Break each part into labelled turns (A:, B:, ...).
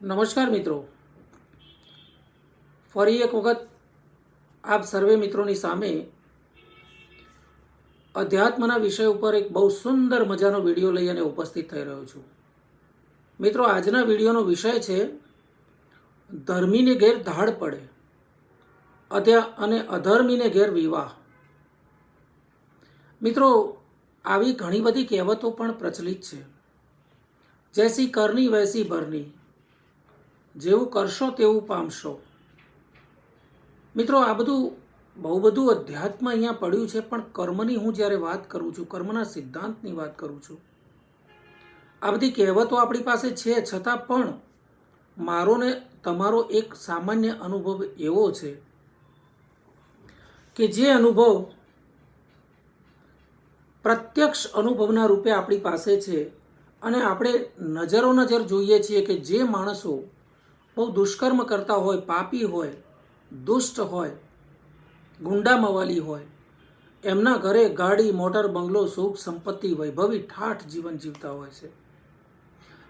A: નમસ્કાર મિત્રો, ફરી એક વખત આપ સર્વે મિત્રોની સામે અધ્યાત્મના વિષય ઉપર એક બહુ સુંદર મજાનો વિડીયો લઈ અને ઉપસ્થિત થઈ રહ્યો છું. મિત્રો, આજના વિડીયોનો વિષય છે ધર્મીને ઘેર ધાડ પડે અને અધર્મીને ઘેર વિવાહ. મિત્રો, આવી ઘણી બધી કહેવતો પણ પ્રચલિત છે. જૈસી કરની વૈસી ભરની, જેવું કરશો તેવું પામશો. મિત્રો, આ બહુ બધું અધ્યાત્મ અહીંયા પડ્યું છે, પણ કર્મની હું જ્યારે વાત કરું છું, કર્મના સિદ્ધાંતની વાત કરું છું, આ બધી કહેવતો આપણી પાસે છે, છતાં પણ મારો ને તમારો એક સામાન્ય અનુભવ એવો છે કે જે અનુભવ પ્રત્યક્ષ અનુભવના રૂપે આપણી પાસે છે અને આપણે નજર જોઈએ છીએ કે જે માણસો બહુ દુષ્કર્મ કરતા હોય, પાપી હોય, દુષ્ટ હોય, ગુંડા મવાલી હોય, એમના ઘરે ગાડી, મોટર, બંગલો, સુખ, સંપત્તિ, વૈભવી ઠાઠ જીવન જીવતા હોય છે.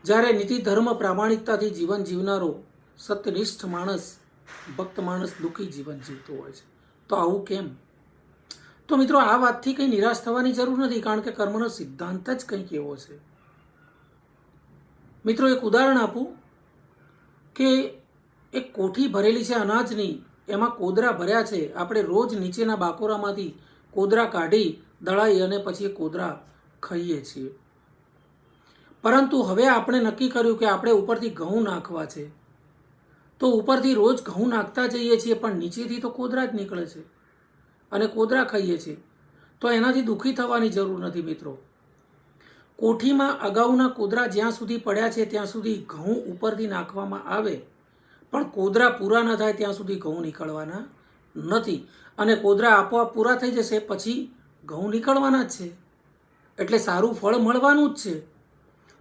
A: જ્યારે નીતિ, ધર્મ, પ્રામાણિકતાથી જીવન જીવનારો સત્યનિષ્ઠ માણસ, ભક્ત માણસ દુઃખી જીવન જીવતો હોય છે. તો આવું કેમ? તો મિત્રો, આ વાતથી કંઈ નિરાશ થવાની જરૂર નથી, કારણ કે કર્મનો સિદ્ધાંત જ કંઈક એવો છે. મિત્રો, એક ઉદાહરણ આપું કે એક કોઠી ભરેલી છે અનાજની, એમાં કોદરા ભર્યા છે. આપણે રોજ નીચેના બાકોરામાંથી કોદરા કાઢી દળાઈ અને પછી એ કોદરા ખાઈએ છીએ. પરંતુ હવે આપણે નક્કી કર્યું કે આપણે ઉપરથી ઘઉં નાખવા છે, તો ઉપરથી રોજ ઘઉં નાખતા જઈએ છીએ, પણ નીચેથી તો કોદરા જ નીકળે છે અને કોદરા ખાઈએ છીએ. તો એનાથી દુઃખી થવાની જરૂર નથી. મિત્રો, કોઠીમાં અગાઉના કોદરા જ્યાં સુધી પડ્યા છે ત્યાં સુધી ઘઉં ઉપરથી નાખવામાં આવે, પણ કોદરા પૂરા ન થાય ત્યાં સુધી ઘઉં નીકળવાના નથી. અને કોદરા આપોઆપ પૂરા થઈ જશે પછી ઘઉં નીકળવાના જ છે, એટલે સારું ફળ મળવાનું જ છે.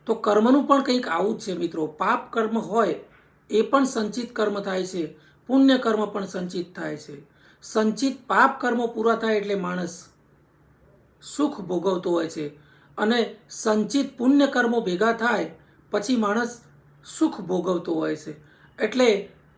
A: તો કર્મનું પણ કંઈક આવું જ છે. મિત્રો, પાપ કર્મ હોય એ પણ સંચિત કર્મ થાય છે, પુણ્ય કર્મ પણ સંચિત થાય છે. સંચિત પાપ કર્મો પૂરા થાય એટલે માણસ સુખ ભોગવતો હોય છે, અને સંચિત પુણ્ય કર્મો ભેગા થાય પછી માણસ સુખ ભોગવતો હોય છે. એટલે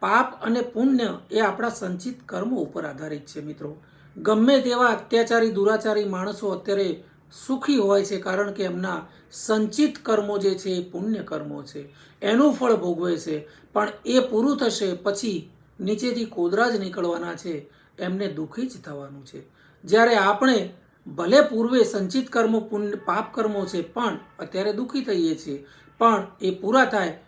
A: પાપ અને પુણ્ય એ આપણા સંચિત કર્મો ઉપર આધારિત છે. મિત્રો, ગમે તેવા અત્યાચારી, દુરાચારી માણસો અત્યારે સુખી હોય છે, કારણ કે એમના સંચિત કર્મો જે છે એ પુણ્ય કર્મો છે, એનું ફળ ભોગવે છે. પણ એ પૂરું થશે પછી નીચેથી કોદરા જ નીકળવાના છે, એમને દુઃખી જ થવાનું છે. જ્યારે આપણે ભલે પૂર્વે સંચિત કર્મો, પાપ કર્મો છે, પણ અત્યારે દુઃખી થઈએ છીએ, પણ એ પૂરા થાય